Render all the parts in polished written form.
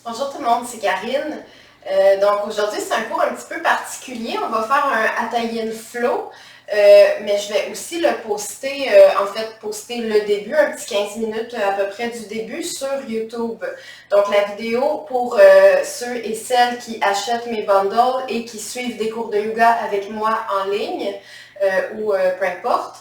Bonjour tout le monde, c'est Karine. Donc aujourd'hui, c'est un cours un petit peu particulier. On va faire un Hatha Flow, mais je vais aussi le poster, poster le début, un petit 15 minutes à peu près du début sur YouTube. Donc la vidéo pour ceux et celles qui achètent mes bundles et qui suivent des cours de yoga avec moi en ligne ou peu importe.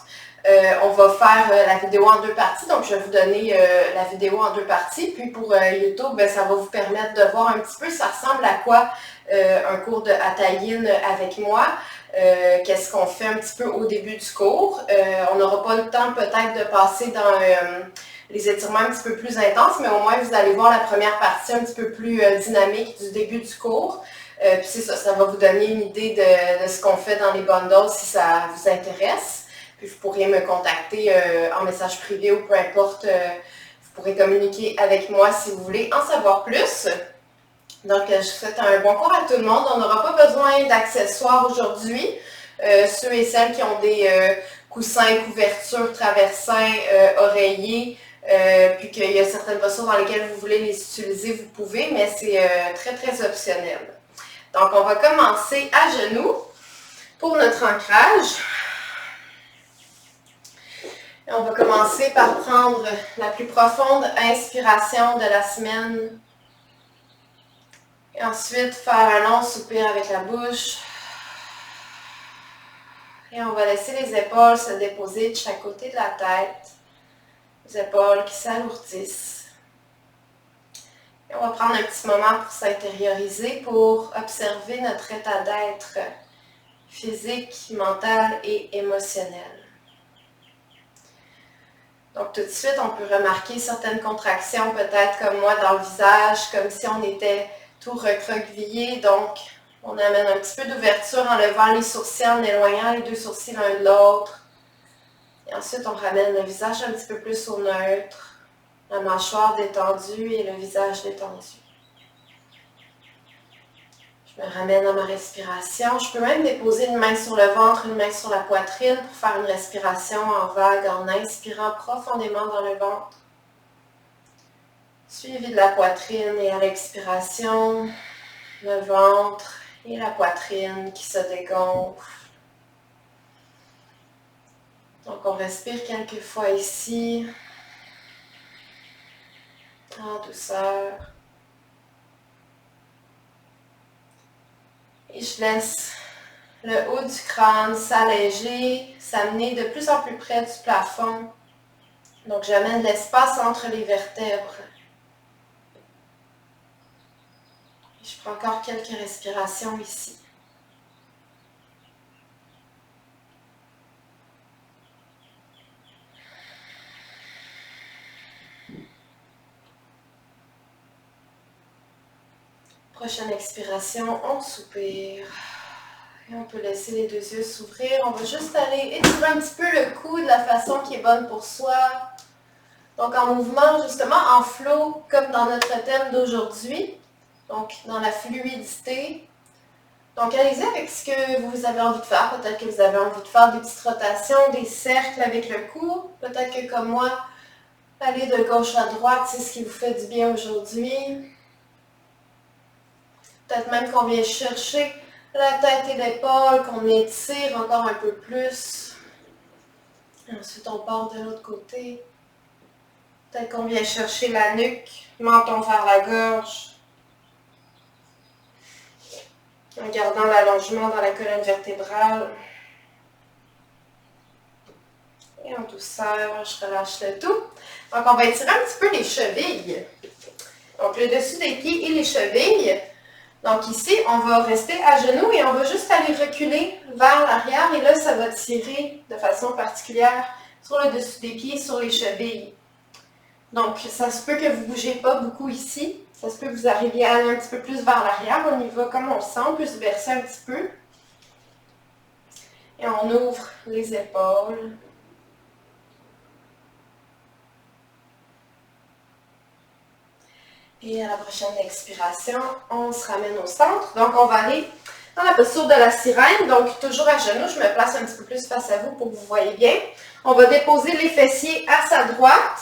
On va faire la vidéo en deux parties, donc je vais vous donner la vidéo en deux parties. Puis pour YouTube, ça va vous permettre de voir un petit peu ça ressemble à quoi un cours de Hatha Yin avec moi. Qu'est-ce qu'on fait un petit peu au début du cours. On n'aura pas le temps peut-être de passer dans les étirements un petit peu plus intenses, mais au moins vous allez voir la première partie un petit peu plus dynamique du début du cours. Puis c'est ça, ça va vous donner une idée de ce qu'on fait dans les bundles si ça vous intéresse. Puis vous pourrez me contacter en message privé ou peu importe. Vous pourrez communiquer avec moi si vous voulez en savoir plus. Donc, je vous souhaite un bon cours à tout le monde. On n'aura pas besoin d'accessoires aujourd'hui. Ceux et celles qui ont des coussins, couvertures, traversins, oreillers, puis qu'il y a certaines postures dans lesquelles vous voulez les utiliser, vous pouvez, mais c'est très, très optionnel. Donc, on va commencer à genoux pour notre ancrage. Et on va commencer par prendre la plus profonde inspiration de la semaine. Et ensuite, faire un long soupir avec la bouche. Et on va laisser les épaules se déposer de chaque côté de la tête. Les épaules qui s'alourdissent. Et on va prendre un petit moment pour s'intérioriser, pour observer notre état d'être physique, mental et émotionnel. Donc tout de suite, on peut remarquer certaines contractions, peut-être comme moi dans le visage, comme si on était tout recroquevillé. Donc, on amène un petit peu d'ouverture en levant les sourcils, en éloignant les deux sourcils l'un de l'autre. Et ensuite, on ramène le visage un petit peu plus au neutre, la mâchoire détendue et le visage détendu. Je me ramène à ma respiration. Je peux même déposer une main sur le ventre, une main sur la poitrine pour faire une respiration en vague, en inspirant profondément dans le ventre. Suivi de la poitrine et à l'expiration, le ventre et la poitrine qui se dégonflent. Donc on respire quelques fois ici, en douceur. Et je laisse le haut du crâne s'alléger, s'amener de plus en plus près du plafond. Donc j'amène l'espace entre les vertèbres. Et je prends encore quelques respirations ici. Prochaine expiration, on soupire. Et on peut laisser les deux yeux s'ouvrir. On va juste aller étirer un petit peu le cou de la façon qui est bonne pour soi. Donc en mouvement, justement, en flow, comme dans notre thème d'aujourd'hui. Donc dans la fluidité. Donc allez-y avec ce que vous avez envie de faire. Peut-être que vous avez envie de faire des petites rotations, des cercles avec le cou. Peut-être que comme moi, aller de gauche à droite, c'est ce qui vous fait du bien aujourd'hui. Peut-être même qu'on vient chercher la tête et l'épaule, qu'on étire encore un peu plus. Et ensuite, on part de l'autre côté. Peut-être qu'on vient chercher la nuque, menton vers la gorge. En gardant l'allongement dans la colonne vertébrale. Et en douceur, je relâche le tout. Donc, on va étirer un petit peu les chevilles. Donc, le dessus des pieds et les chevilles. Donc ici, on va rester à genoux et on va juste aller reculer vers l'arrière. Et là, ça va tirer de façon particulière sur le dessus des pieds, sur les chevilles. Donc, ça se peut que vous ne bougez pas beaucoup ici. Ça se peut que vous arriviez à aller un petit peu plus vers l'arrière. On y va comme on le sent. On peut se verser un petit peu. Et on ouvre les épaules. Et à la prochaine expiration, on se ramène au centre. Donc, on va aller dans la posture de la sirène. Donc, toujours à genoux. Je me place un petit peu plus face à vous pour que vous voyez bien. On va déposer les fessiers à sa droite.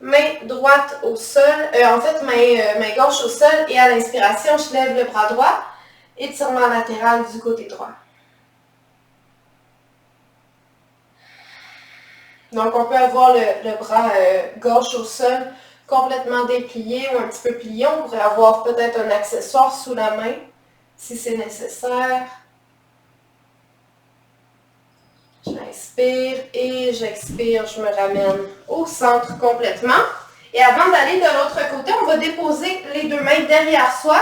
Main droite au sol, en fait, main gauche au sol et à l'inspiration, je lève le bras droit. Étirement latéral du côté droit. Donc, on peut avoir le bras gauche au sol complètement déplié ou un petit peu plié. On pourrait avoir peut-être un accessoire sous la main si c'est nécessaire. J'inspire et j'expire, je me ramène au centre complètement. Et avant d'aller de l'autre côté, on va déposer les deux mains derrière soi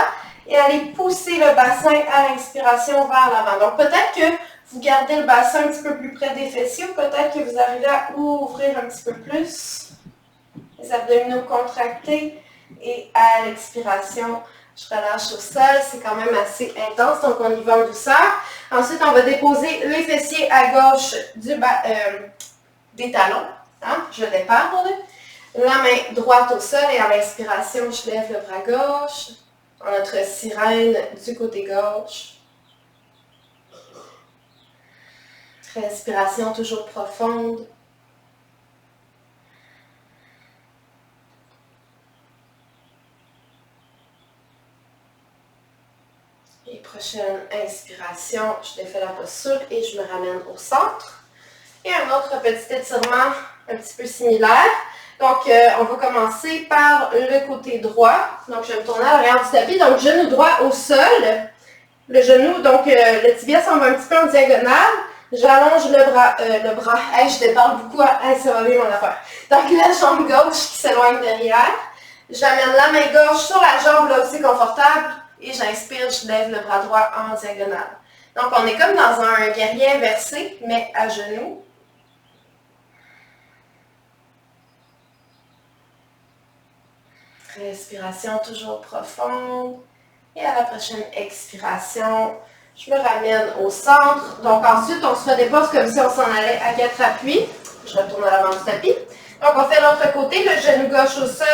et aller pousser le bassin à l'inspiration vers l'avant. Donc peut-être que vous gardez le bassin un petit peu plus près des fessiers ou peut-être que vous arrivez à ouvrir un petit peu plus. Les abdominaux contractés et à l'expiration, je relâche au sol. C'est quand même assez intense, donc on y va en douceur. Ensuite, on va déposer les fessiers à gauche des talons. Hein? Je déparle. La main droite au sol et à l'inspiration, je lève le bras gauche. Notre sirène du côté gauche. Respiration toujours profonde. Et prochaine inspiration, je défais la posture et je me ramène au centre. Et un autre petit étirement un petit peu similaire. Donc, on va commencer par le côté droit. Donc, je vais me tourner à l'arrière du tapis. Donc, genou droit au sol. Le genou, donc le tibia s'en va un petit peu en diagonale. J'allonge le bras. Hey, je déparle beaucoup. Hey, ça va bien mon affaire. Donc, la jambe gauche qui s'éloigne derrière. J'amène la main gauche sur la jambe, là aussi confortable. Et j'inspire, je lève le bras droit en diagonale. Donc, on est comme dans un guerrier inversé, mais à genoux. Respiration toujours profonde. Et à la prochaine expiration, je me ramène au centre. Donc ensuite, on se redépose comme si on s'en allait à 4 appuis. Je retourne à l'avant du tapis. Donc on fait l'autre côté, le genou gauche au sol,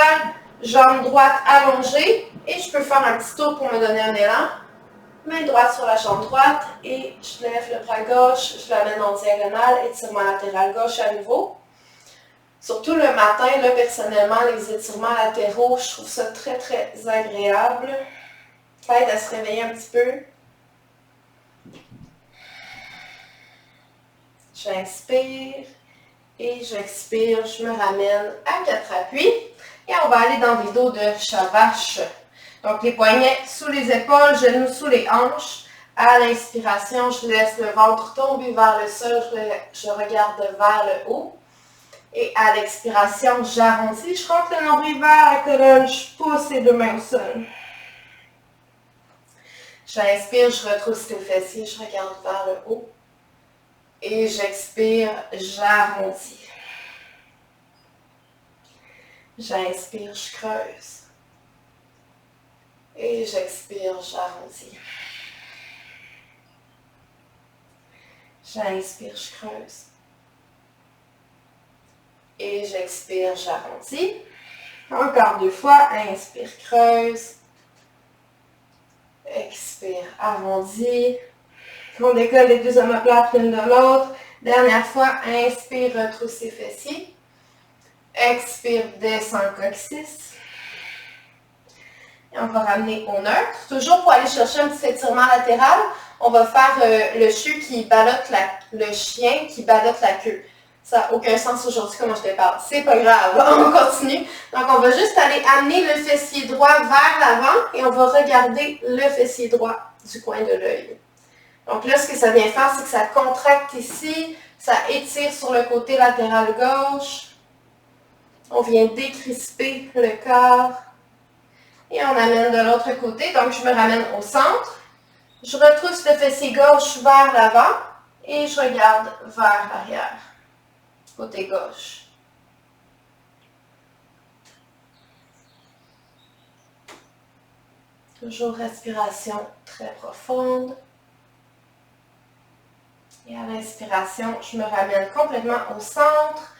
jambe droite allongée. Et je peux faire un petit tour pour me donner un élan. Main droite sur la jambe droite et je lève le bras gauche, je l'amène en diagonale, étirement latéral gauche à nouveau. Surtout le matin, là, personnellement, les étirements latéraux, je trouve ça très, très agréable. Ça aide à se réveiller un petit peu. J'inspire et j'expire. Je me ramène à 4 appuis. Et on va aller dans des dos de chat vache. Donc les poignets sous les épaules, genoux sous les hanches. À l'inspiration, je laisse le ventre tomber vers le sol. Je regarde vers le haut. Et à l'expiration, j'arrondis. Je rentre le nombril vers la colonne. Je pousse les deux mains au sol. J'inspire, je retrousse les fessiers, je regarde vers le haut. Et j'expire, j'arrondis. J'inspire, je creuse. Et j'expire, j'arrondis. J'inspire, je creuse. Et j'expire, j'arrondis. Encore 2 fois, inspire, creuse. Expire, arrondi. On décolle les 2 omoplates l'une de l'autre. Dernière fois, inspire, retrousse les fessiers. Expire, descend le coccyx. Et on va ramener au neutre. Toujours pour aller chercher un petit étirement latéral, on va faire le chien qui ballotte la queue. Ça n'a aucun sens aujourd'hui comment je te parle. C'est pas grave, on continue. Donc on va juste aller amener le fessier droit vers l'avant et on va regarder le fessier droit du coin de l'œil. Donc là, ce que ça vient faire, c'est que ça contracte ici, ça étire sur le côté latéral gauche. On vient décrisper le corps. Et on amène de l'autre côté. Donc je me ramène au centre. Je retrousse le fessier gauche vers l'avant et je regarde vers l'arrière. Côté gauche. Toujours respiration très profonde. Et à l'inspiration, je me ramène complètement au centre.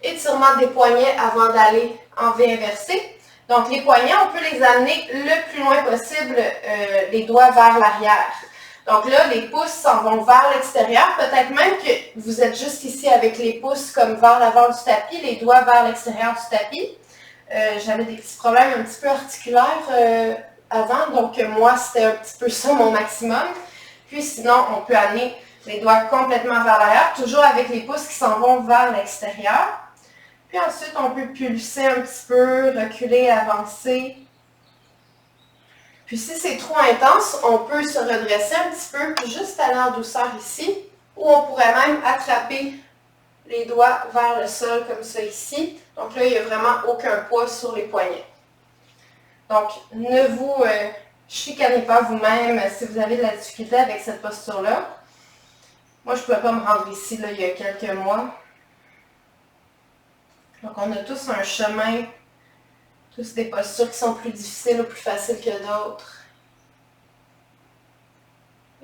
Étirement des poignets avant d'aller en V inversé. Donc les poignets, on peut les amener le plus loin possible, les doigts vers l'arrière. Donc là, les pouces s'en vont vers l'extérieur. Peut-être même que vous êtes juste ici avec les pouces comme vers l'avant du tapis, les doigts vers l'extérieur du tapis. J'avais des petits problèmes un petit peu articulaires avant, donc moi, c'était un petit peu ça mon maximum. Puis sinon, on peut amener les doigts complètement vers l'arrière, toujours avec les pouces qui s'en vont vers l'extérieur. Puis ensuite, on peut pulser un petit peu, reculer, avancer. Puis si c'est trop intense, on peut se redresser un petit peu, juste aller en douceur ici, ou on pourrait même attraper les doigts vers le sol comme ça ici. Donc là, il n'y a vraiment aucun poids sur les poignets. Donc, ne vous chicanez pas vous-même si vous avez de la difficulté avec cette posture-là. Moi, je ne pouvais pas me rendre ici là, il y a quelques mois. Donc, on a tous un chemin, tous des postures qui sont plus difficiles ou plus faciles que d'autres.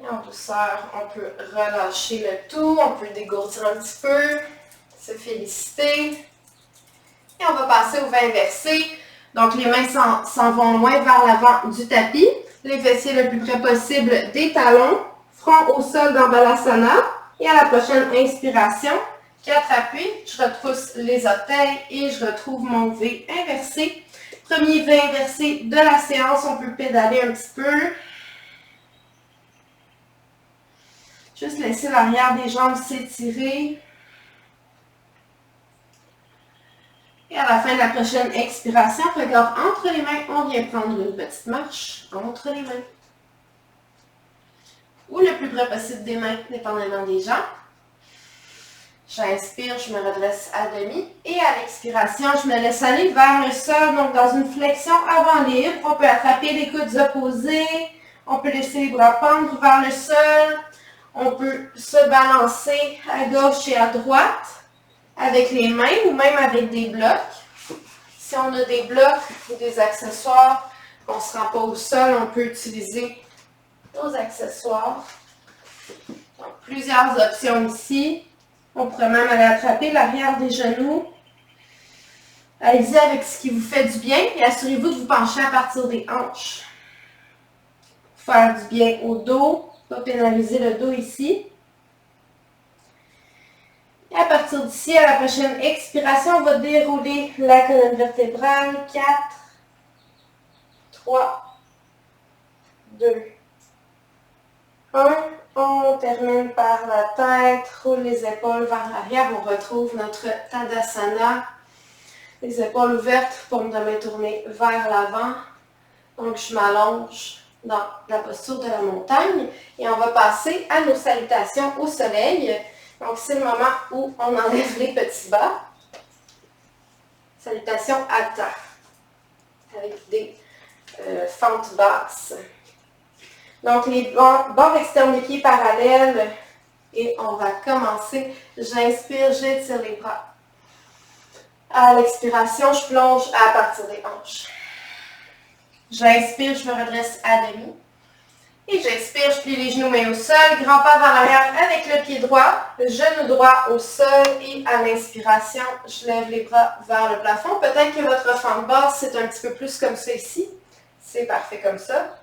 Et en douceur, on peut relâcher le tout, on peut dégourdir un petit peu, se féliciter. Et on va passer au 20 inversé. Donc, les mains s'en vont loin vers l'avant du tapis. Les fessiers le plus près possible des talons. Front au sol dans Balasana. Et à la prochaine inspiration, 4 appuis, je retrousse les orteils et je retrouve mon V inversé. Premier V inversé de la séance, on peut pédaler un petit peu. Juste laisser l'arrière des jambes s'étirer. Et à la fin de la prochaine expiration, regard entre les mains, on vient prendre une petite marche entre les mains. Ou le plus près possible des mains, dépendamment des jambes. J'inspire, je me redresse à demi. Et à l'expiration, je me laisse aller vers le sol, donc dans une flexion avant libre. On peut attraper les coudes opposés. On peut laisser les bras pendre vers le sol. On peut se balancer à gauche et à droite avec les mains ou même avec des blocs. Si on a des blocs ou des accessoires, qu'on ne se rend pas au sol, on peut utiliser nos accessoires. Donc, plusieurs options ici. On pourrait même aller attraper l'arrière des genoux. Allez-y avec ce qui vous fait du bien et assurez-vous de vous pencher à partir des hanches. Faire du bien au dos, pas pénaliser le dos ici. Et à partir d'ici, à la prochaine expiration, on va dérouler la colonne vertébrale. 4, 3, 2, 1. On termine par la tête, roule les épaules vers l'arrière. On retrouve notre Tadasana. Les épaules ouvertes, paume de main tournée vers l'avant. Donc, je m'allonge dans la posture de la montagne. Et on va passer à nos salutations au soleil. Donc, c'est le moment où on enlève les petits bas. Salutations à terre. Avec des fentes basses. Donc, les bords externes des pieds parallèles. Et on va commencer. J'inspire, j'étire les bras. À l'expiration, je plonge à partir des hanches. J'inspire, je me redresse à demi. Et j'expire, je plie les genoux, mains au sol. Grand pas vers l'arrière avec le pied droit. Genou droit au sol. Et à l'inspiration, je lève les bras vers le plafond. Peut-être que votre fente basse, c'est un petit peu plus comme ça ici. C'est parfait comme ça.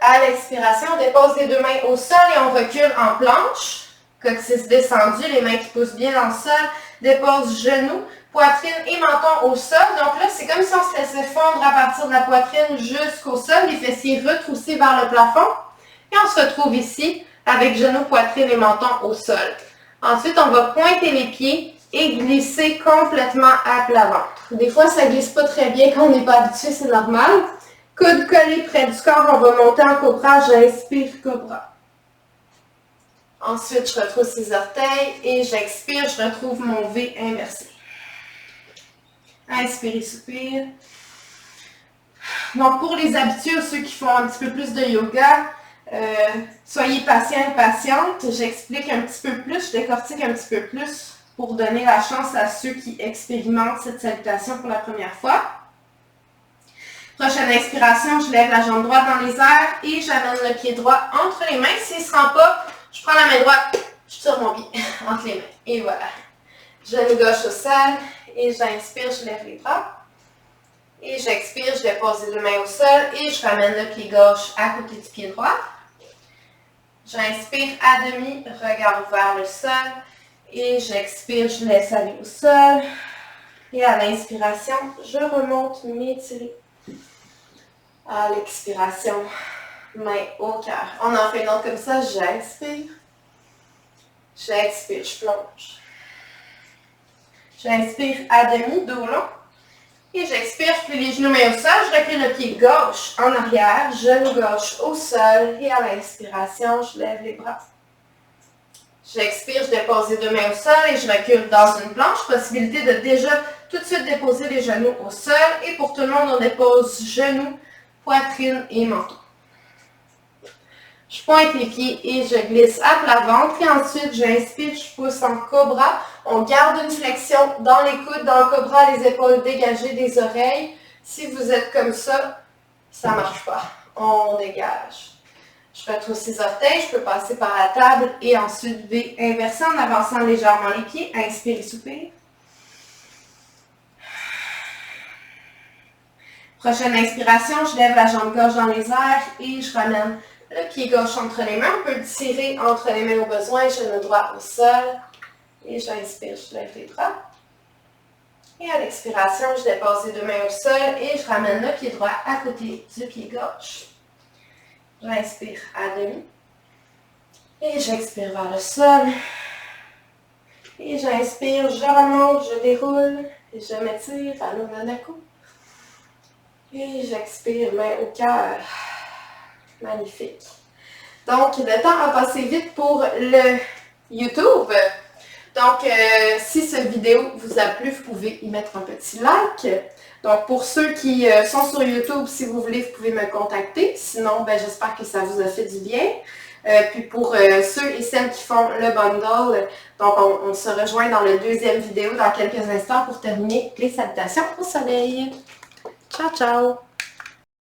À l'expiration, on dépose les deux mains au sol et on recule en planche. Coccyx descendu, les mains qui poussent bien dans le sol. Dépose genoux, poitrine et menton au sol. Donc là, c'est comme si on se laissait fondre à partir de la poitrine jusqu'au sol. Les fessiers retroussés vers le plafond. Et on se retrouve ici avec genoux, poitrine et menton au sol. Ensuite, on va pointer les pieds et glisser complètement à plat ventre. Des fois, ça ne glisse pas très bien quand on n'est pas habitué, c'est normal. Coude collé près du corps, on va monter en cobra. J'inspire, cobra. Ensuite, je retrousse les orteils et j'expire, je retrouve mon V inversé. Inspirez, soupir. Donc, pour les habitués, ceux qui font un petit peu plus de yoga, soyez patients et patientes. J'explique un petit peu plus, je décortique un petit peu plus pour donner la chance à ceux qui expérimentent cette salutation pour la première fois. Prochaine inspiration, je lève la jambe droite dans les airs et j'amène le pied droit entre les mains. S'il ne se rend pas, je prends la main droite, je tire mon pied entre les mains. Et voilà. Genou gauche au sol et j'inspire, je lève les bras. Et j'expire, je dépose les deux mains au sol et je ramène le pied gauche à côté du pied droit. J'inspire à demi, regard ouvert le sol. Et j'expire, je laisse aller au sol. Et à l'inspiration, je remonte m'étirer. À l'expiration, main au cœur. On en fait une autre comme ça, j'inspire. J'expire, je plonge. J'inspire à demi, dos long. Et j'expire, je plie les genoux, mains au sol. Je recule le pied gauche en arrière, genou gauche au sol. Et à l'inspiration, je lève les bras. J'expire, je dépose les deux mains au sol et je recule dans une planche. Possibilité de déjà tout de suite déposer les genoux au sol. Et pour tout le monde, on dépose genoux, poitrine et menton. Je pointe les pieds et je glisse à plat ventre. Et ensuite, j'inspire, je pousse en cobra. On garde une flexion dans les coudes, dans le cobra, les épaules dégagées des oreilles. Si vous êtes comme ça, ça ne marche pas. On dégage. Je retrousse les orteils, je peux passer par la table et ensuite V inversé en avançant légèrement les pieds. Inspire et soupire. Prochaine inspiration, je lève la jambe gauche dans les airs et je ramène le pied gauche entre les mains. On peut le tirer entre les mains au besoin, genou droit au sol. Et j'inspire, je lève les bras. Et à l'expiration, je dépose les deux mains au sol et je ramène le pied droit à côté du pied gauche. J'inspire à demi. Et j'expire vers le sol. Et j'inspire, je remonte, je déroule. Et je m'étire à l'Onanaku. Et j'expire, main au cœur. Magnifique. Donc, le temps a passé vite pour le YouTube. Donc, si cette vidéo vous a plu, vous pouvez y mettre un petit like. Donc, pour ceux qui sont sur YouTube, si vous voulez, vous pouvez me contacter. Sinon, j'espère que ça vous a fait du bien. Puis pour ceux et celles qui font le bundle, donc on se rejoint dans la deuxième vidéo dans quelques instants pour terminer les salutations au soleil. Ciao, ciao!